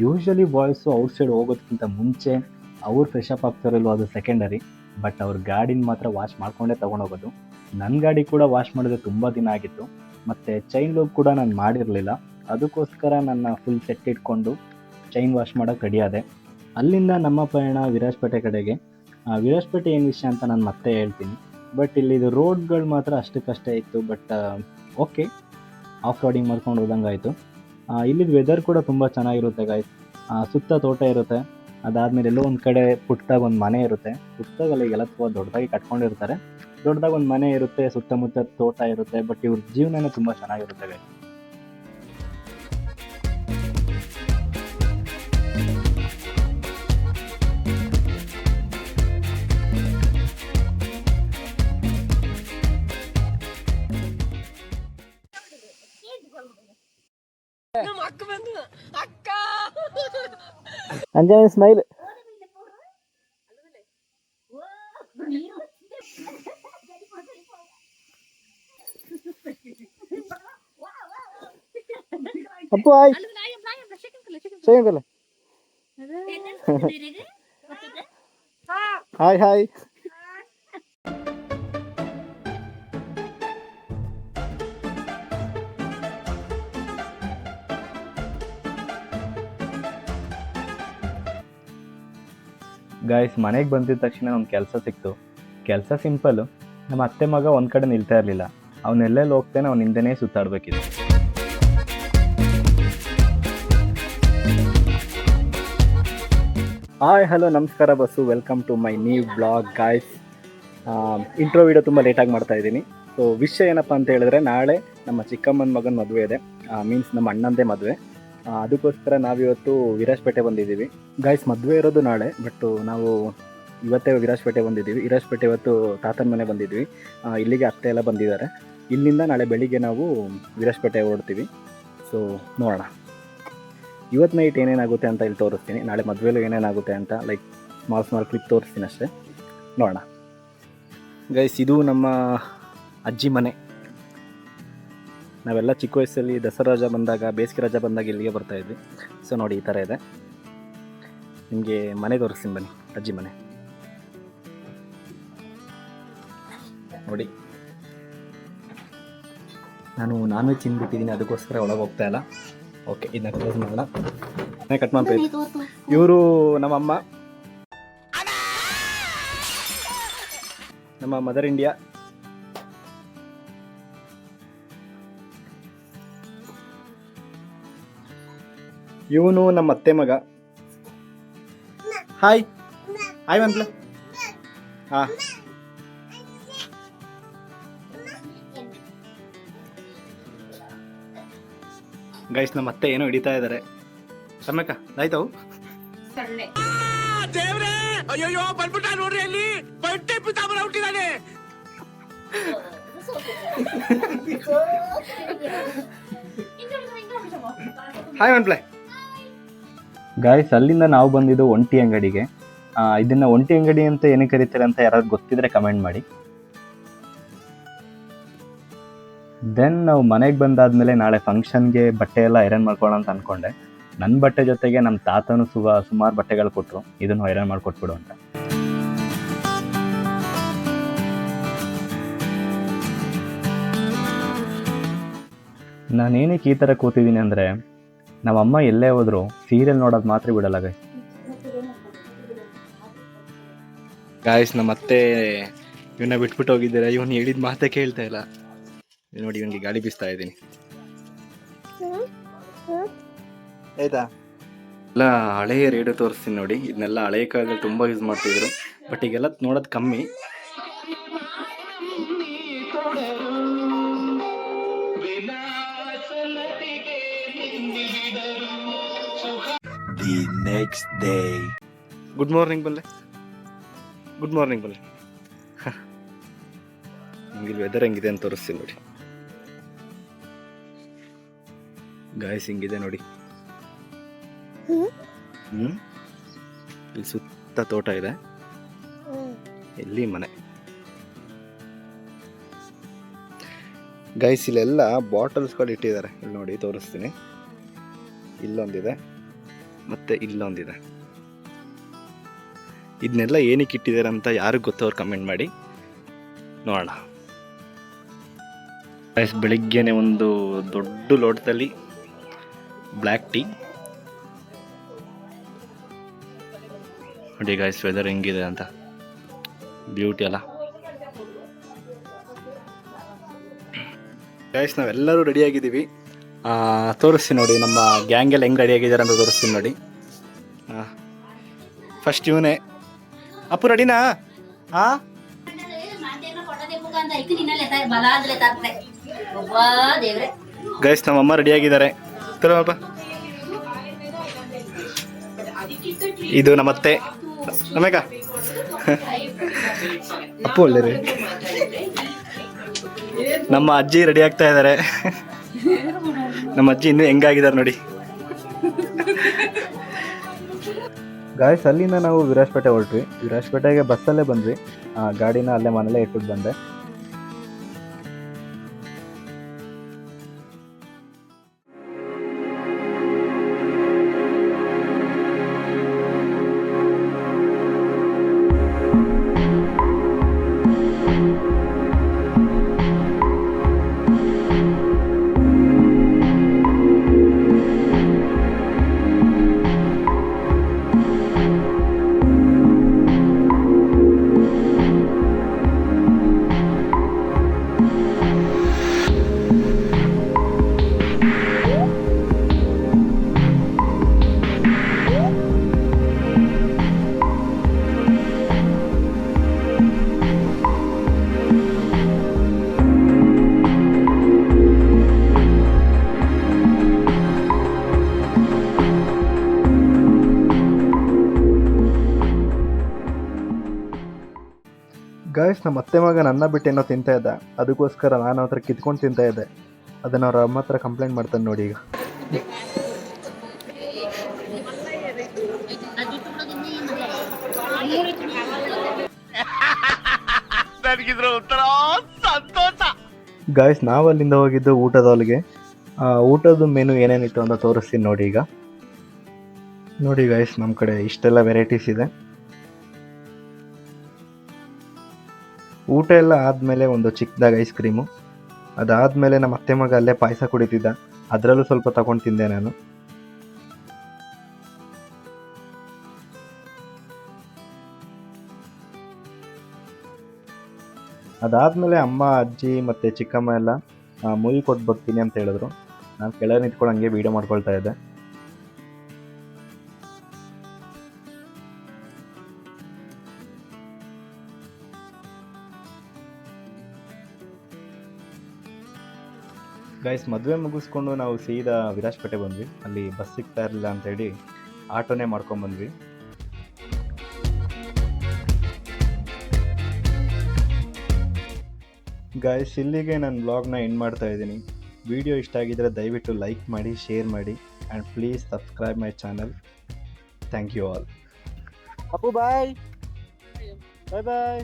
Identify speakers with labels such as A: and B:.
A: Usually boys outside ಹೋಗೋದಕ್ಕಿಂತ ಮುಂಚೆ ಅವ್ರು fresh up ಆಗ್ತಾರಲ್ವ ಅದು ಸೆಕೆಂಡರಿ. ಬಟ್ ಅವ್ರ ಗಾಡಿನ ಮಾತ್ರ ವಾಶ್ ಮಾಡ್ಕೊಂಡೇ ತೊಗೊಂಡೋಗೋದು. ನನ್ನ ಗಾಡಿ ಕೂಡ ವಾಶ್ ಮಾಡಿದ್ರೆ ತುಂಬ ದಿನ ಆಗಿತ್ತು. ಮತ್ತು ಚೈನ್ ಲೂಬ್ ಕೂಡ ನಾನು ಮಾಡಿರಲಿಲ್ಲ. ಅದಕ್ಕೋಸ್ಕರ ನನ್ನ ಫುಲ್ ಸೆಟ್ ಇಟ್ಕೊಂಡು ಚೈನ್ ವಾಶ್ ಮಾಡೋಕ್ಕೆ ರೆಡಿ ಆದೆ. ಅಲ್ಲಿಂದ ನಮ್ಮ ಪಯಣ ವಿರಾಜಪೇಟೆ ಕಡೆಗೆ. ವಿರಾಜಪೇಟೆ ಏನು ವಿಷಯ ಅಂತ ನಾನು ಮತ್ತೆ ಹೇಳ್ತೀನಿ. ಬಟ್ ಇಲ್ಲಿದು ರೋಡ್ಗಳು ಮಾತ್ರ ಅಷ್ಟಕ್ಕಷ್ಟೇ ಇತ್ತು. ಬಟ್ ಓಕೆ, ಆಫ್ ರೋಡಿಂಗ್ ಮಾಡ್ಕೊಂಡು ಹೋದಂಗಾಯಿತು. ಇಲ್ಲಿದ್ದು ವೆದರ್ ಕೂಡ ತುಂಬ ಚೆನ್ನಾಗಿರುತ್ತೆ ಗಾಯ್ಸ್. ಸುತ್ತ ತೋಟ ಇರುತ್ತೆ. ಅದಾದಮೇಲೆ ಎಲ್ಲೋ ಒಂದು ಕಡೆ ಪುಟ್ಟದಾಗ ಒಂದು ಮನೆ ಇರುತ್ತೆ. ಪುಟ್ಟದಾಗಲ್ಲ, ಈಗೆಲ್ಲ ತುಂಬ ದೊಡ್ಡದಾಗಿ ಕಟ್ಕೊಂಡಿರ್ತಾರೆ. ದೊಡ್ಡದಾಗ ಒಂದು ಮನೆ ಇರುತ್ತೆ, ಸುತ್ತಮುತ್ತ ತೋಟ ಇರುತ್ತೆ. ಬಟ್ ಇವ್ರ ಜೀವನನೇ ತುಂಬ ಚೆನ್ನಾಗಿರುತ್ತೆ guys. Anjana smile. Appu hi. Second hi hi. Guys, ಮನೆಗೆ ಬಂದಿದ ತಕ್ಷಣ ಒಂದು ಕೆಲಸ ಸಿಕ್ತು. ಕೆಲಸ ಸಿಂಪಲ್ಲು. ನಮ್ಮ ಅತ್ತೆ ಮಗ ಒಂದು ಕಡೆ ನಿಲ್ತಾ ಇರಲಿಲ್ಲ. ಅವನೆಲ್ಲೆಲ್ಲಿ ಹೋಗ್ತಾನೆ ಅವ್ನ ಹಿಂದೆನೇ ಸುತ್ತಾಡಬೇಕಿತ್ತು. ಹಾಯ್ ಹಲೋ ನಮಸ್ಕಾರ boss, welcome to my new blog guys. Intro video ತುಂಬ ಲೇಟಾಗಿ ಮಾಡ್ತಾ ಇದ್ದೀನಿ. ಸೊ ವಿಷಯ ಏನಪ್ಪ ಅಂತ ಹೇಳಿದ್ರೆ, ನಾಳೆ ನಮ್ಮ ಚಿಕ್ಕಮ್ಮನ ಮಗನ ಮದುವೆ ಇದೆ. ಮೀನ್ಸ್ ನಮ್ಮ ಅಣ್ಣಂದೇ ಮದುವೆ. ಅದಕ್ಕೋಸ್ಕರ ನಾವಿವತ್ತು ವಿರಾಜಪೇಟೆ ಬಂದಿದ್ದೀವಿ ಗಾಯ್ಸ್. ಮದುವೆ ಇರೋದು ನಾಳೆ, ಬಟ್ ನಾವು ಇವತ್ತೇ ವಿರಾಜಪೇಟೆ ಬಂದಿದ್ದೀವಿ. ವಿರಾಜಪೇಟೆ ಇವತ್ತು ತಾತನ ಮನೆ ಬಂದಿದ್ವಿ. ಇಲ್ಲಿಗೆ ಅತ್ತೆ ಎಲ್ಲ ಬಂದಿದ್ದಾರೆ. ಇಲ್ಲಿಂದ ನಾಳೆ ಬೆಳಿಗ್ಗೆ ನಾವು ವಿರಾಜಪೇಟೆ ಓಡ್ತೀವಿ. ಸೊ ನೋಡೋಣ ಇವತ್ತು ನೈಟ್ ಏನೇನಾಗುತ್ತೆ ಅಂತ ಇಲ್ಲಿ ತೋರಿಸ್ತೀನಿ. ನಾಳೆ ಮದುವೆಲೂ ಏನೇನಾಗುತ್ತೆ ಅಂತ ಲೈಕ್ ಸ್ಮಾಲ್ ಕ್ಲಿಪ್ ತೋರಿಸ್ತೀನಿ ಅಷ್ಟೇ. ನೋಡೋಣ ಗೈಸ್. ಇದು ನಮ್ಮ ಅಜ್ಜಿ ಮನೆ. ನಾವೆಲ್ಲ ಚಿಕ್ಕ ವಯಸ್ಸಲ್ಲಿ ದಸರಾ ರಜಾ ಬಂದಾಗ, ಬೇಸಿಗೆ ರಜಾ ಬಂದಾಗ ಇಲ್ಲಿಗೆ ಬರ್ತಾಯಿದ್ವಿ. ಸೊ ನೋಡಿ, ಈ ಥರ ಇದೆ. ನಿಮಗೆ ಮನೆ ತೋರಿಸ್ತೀನಿ ಬನ್ನಿ, ಅಜ್ಜಿ ಮನೆ ನೋಡಿ. ನಾನು ನಾನ್ ವೆಜ್ ತಿಂದ್ಬಿಟ್ಟಿದ್ದೀನಿ, ಅದಕ್ಕೋಸ್ಕರ ಒಳಗೆ ಹೋಗ್ತಾ ಇಲ್ಲ. ಓಕೆ, ಇದನ್ನ ಕ್ಲೋಸ್ ಮಾಡೋಣ. ಕಟ್ ಮಾಡ್ತೀವಿ. ಇವರು ನಮ್ಮಮ್ಮ, ನಮ್ಮ ಮದರ್ ಇಂಡಿಯಾ. ಇವನು ನಮ್ಮ ಅತ್ತೆ ಮಗ. ಹಾಯ್ ಹಾಯ್ ಮಂಪ್ಲ. ಹಾಂ, ಗೈಸ್ ನಮ್ಮ ಅತ್ತೆ ಏನೋ ಹಿಡಿತಾ ಇದ್ದಾರೆ. ಸಮಯಕ್ಕ ಆಯ್ತಾವು. ಅಯ್ಯೋ ಬಂದ್ಬಿಟ್ಟ ನೋಡ್ರಿ, ಅಲ್ಲಿ ಬಟ್ಟೆ ಪಿತಾಂಬರ ಹುಟ್ಟಿದಾನೆ. ಹಾಯ್ ಮಂಪ್ಲೆ. ಗಾಯ್ಸ್, ಅಲ್ಲಿಂದ ನಾವು ಬಂದಿದ್ದು ಒಂಟಿ ಅಂಗಡಿಗೆ. ಇದನ್ನ ಒಂಟಿ ಅಂಗಡಿ ಅಂತ ಏನಕ್ಕೆ ಕರೀತಾರೆ ಅಂತ ಯಾರಾದ್ರು ಗೊತ್ತಿದ್ರೆ ಕಮೆಂಟ್ ಮಾಡಿ. ದೆನ್ ನಾವು ಮನೆಗೆ ಬಂದಾದ್ಮೇಲೆ ನಾಳೆ ಫಂಕ್ಷನ್ಗೆ ಬಟ್ಟೆ ಎಲ್ಲ ಐರನ್ ಮಾಡ್ಕೊಳ್ಳೋಣ ಅಂತ ಅಂದ್ಕೊಂಡೆ. ನನ್ನ ಬಟ್ಟೆ ಜೊತೆಗೆ ನಮ್ಮ ತಾತನೂ ಸುಮಾರು ಬಟ್ಟೆಗಳು ಕೊಟ್ಟರು, ಇದನ್ನು ಐರನ್ ಮಾಡಿಕೊಟ್ಬಿಡು ಅಂತ. ನಾನೇನಕ್ಕೆ ಈ ಥರ ಕೂತಿದ್ದೀನಿ ಅಂದರೆ, ನಮ್ಮಮ್ಮ ಎಲ್ಲೇ ಹೋದ್ರು ಸೀರಿಯಲ್ ನೋಡೋದು ಮಾತ್ರ ಬಿಡಲ್ಲ ಗಾಯ್ಸ್. ನಮ್ಮ ಅತ್ತೆ ಇವನ್ನ ಬಿಟ್ಬಿಟ್ಟು ಹೋಗಿದ್ದೀರಾ. ಇವನು ಹೇಳಿದ ಮಾತೇ ಕೇಳ್ತಾ ಇಲ್ಲ ನೋಡಿ. ಇವನಿಗೆ ಗಾಳಿ ಬೀಸ್ತಾ ಇದ್ದೀನಿ ಆಯ್ತಾ. ಎಲ್ಲ ಹಳೆಯ ರೇಡಿಯೋ ತೋರಿಸ್ತೀನಿ ನೋಡಿ. ಇದನ್ನೆಲ್ಲ ಹಳೆಯ ಕಾಲದಲ್ಲಿ ತುಂಬ ಯೂಸ್ ಮಾಡ್ತಿದ್ರು, ಬಟ್ ಈಗೆಲ್ಲ ನೋಡೋದು ಕಮ್ಮಿ. The next day. Good morning ಬಲ್ಲೆ, ಗುಡ್ ಮಾರ್ನಿಂಗ್ ಬಲ್ಲೆ. ನಿಮ್ಗೆ ವೆದರ್ ಹೆಂಗಿದೆ ಅಂತ ತೋರಿಸ್ತೀನಿ ನೋಡಿ ಗಾಯ್ಸ್. ಹಿಂಗಿದೆ ನೋಡಿ. ಇಲ್ಲಿ ಸುತ್ತ ತೋಟ ಇದೆ, ಇಲ್ಲಿ ಮನೆ. ಗೈಸ್, ಇಲ್ಲೆಲ್ಲ ಬಾಟಲ್ಸ್ಗಳು ಇಟ್ಟಿದ್ದಾರೆ. ಇಲ್ಲಿ ನೋಡಿ, ತೋರಿಸ್ತೀನಿ. ಇಲ್ಲೊಂದಿದೆ, ಮತ್ತು ಇಲ್ಲೊಂದಿದೆ. ಇದನ್ನೆಲ್ಲ ಏನಕ್ಕೆ ಇಟ್ಟಿದ್ದಾರೆ ಅಂತ ಯಾರಿಗೆ ಗೊತ್ತವ್ರು ಕಮೆಂಟ್ ಮಾಡಿ ನೋಡೋಣ. ಗೈಸ್ ಬೆಳಿಗ್ಗೆನೆ ಒಂದು ದೊಡ್ಡ ಲೋಟದಲ್ಲಿ ಬ್ಲ್ಯಾಕ್ ಟೀ. ನೋಡಿ ಗೈಸ್ ವೆದರ್ ಹೆಂಗಿದೆ ಅಂತ, ಬ್ಯೂಟಿ ಅಲ್ಲ ಗೈಸ್. ನಾವೆಲ್ಲರೂ ರೆಡಿಯಾಗಿದ್ದೀವಿ, ತೋರಿಸ್ತೀನಿ ನೋಡಿ ನಮ್ಮ ಗ್ಯಾಂಗೆಲ್ಲ ಹೆಂಗೆ ರೆಡಿಯಾಗಿದ್ದಾರೆ ಅಂತ ತೋರಿಸ್ತೀನಿ ನೋಡಿ. ಫಸ್ಟ್ ಇವನೇ ಅಪ್ಪು ರೆಡಿನಾ? ಹಾಂ ಗೈಸ್ ನಮ್ಮಮ್ಮ ರೆಡಿಯಾಗಿದ್ದಾರೆ. ತರೋಪ್ಪ, ಇದು ನಮ್ಮತ್ತೆ ನಮೇಕ ಅಪ್ಪು ಒಳ್ಳೆ ರೀ. ನಮ್ಮ ಅಜ್ಜಿ ರೆಡಿ ಆಗ್ತಾ ಇದ್ದಾರೆ. ನಮ್ಮ ಅಜ್ಜಿ ಇನ್ನೂ ಹೆಂಗಾಗಿದ್ದಾರೆ ನೋಡಿ ಗಾಯ್ಸ್. ಅಲ್ಲಿಂದ ನಾವು ವಿರಾಜಪೇಟೆ ಹೊರಟ್ವಿ. ವಿರಾಜಪೇಟೆಗೆ ಬಸ್ಸಲ್ಲೇ ಬಂದ್ವಿ, ಗಾಡಿನ ಅಲ್ಲೇ ಮನೇಲೇ ಇಟ್ಬಿಟ್ಟು ಬಂದೆ. ಗಾಯ್ಸ್ ನಮ್ಮ ಅತ್ತೆ ಮಗ ನನ್ನ ಬಿಟ್ಟು ಏನೋ ತಿಂತಾ ಇದ್ದ, ಅದಕ್ಕೋಸ್ಕರ ನಾನು ಹತ್ರ ಕಿತ್ಕೊಂಡು ತಿಂತಾ ಇದ್ದೆ. ಅದನ್ನು ಅವ್ರ ಅಮ್ಮ ಹತ್ರ ಕಂಪ್ಲೇಂಟ್ ಮಾಡ್ತಾನೆ ನೋಡಿ ಈಗ. ಗಾಯ್ಸ್ ನಾವು ಅಲ್ಲಿಂದ ಹೋಗಿದ್ದು ಊಟದ ಹಾಲ್ಗೆ. ಊಟದ ಮೆನು ಏನೇನಿತ್ತು ಅಂತ ತೋರಿಸ್ತೀನಿ ನೋಡಿ ಈಗ. ನೋಡಿ ಗಾಯ್ಸ್ ನಮ್ಮ ಕಡೆ ಇಷ್ಟೆಲ್ಲ ವೆರೈಟೀಸ್ ಇದೆ. ಊಟ ಎಲ್ಲ ಆದಮೇಲೆ ಒಂದು ಚಿಕ್ಕದಾಗಿ ಐಸ್ ಕ್ರೀಮು, ಅದಾದಮೇಲೆ ನಮ್ಮ ಅತ್ತೆ ಮಗ ಅಲ್ಲೇ ಪಾಯಸ ಕುಡಿತಿದ್ದ, ಅದರಲ್ಲೂ ಸ್ವಲ್ಪ ತಗೊಂಡು ತಿಂದೆ ನಾನು. ಅದಾದಮೇಲೆ ಅಮ್ಮ ಅಜ್ಜಿ ಮತ್ತು ಚಿಕ್ಕಮ್ಮ ಎಲ್ಲ ಮೂವಿ ಕೊಟ್ಟು ಬರ್ತೀನಿ ಅಂತ ಹೇಳಿದ್ರು. ನಾನು ಕೆಳಗೆ ನಿಂತ್ಕೊಂಡು ಹಂಗೆ ವೀಡಿಯೋ ಮಾಡ್ಕೊಳ್ತಾ ಇದ್ದೆ. ಗೈಸ್ ಮದುವೆ ಮುಗಿಸ್ಕೊಂಡು ನಾವು ಸೀದಾ ವಿರಾಜಪೇಟೆ ಬಂದ್ವಿ. ಅಲ್ಲಿ ಬಸ್ ಸಿಗ್ತಾ ಇರಲಿಲ್ಲ ಅಂತೇಳಿ ಆಟೋನೇ ಮಾಡ್ಕೊಂಡ್ಬಂದ್ವಿ. ಗೈಸ್ ಇಲ್ಲಿಗೆ ನಾನು ವ್ಲಾಗ್ನ ಎಂಡ್ ಮಾಡ್ತಾ ಇದ್ದೀನಿ. ವಿಡಿಯೋ ಇಷ್ಟ ಆಗಿದ್ದರೆ ದಯವಿಟ್ಟು ಲೈಕ್ ಮಾಡಿ, ಶೇರ್ ಮಾಡಿ and please subscribe my channel. Thank you all. Appu bye bye bye.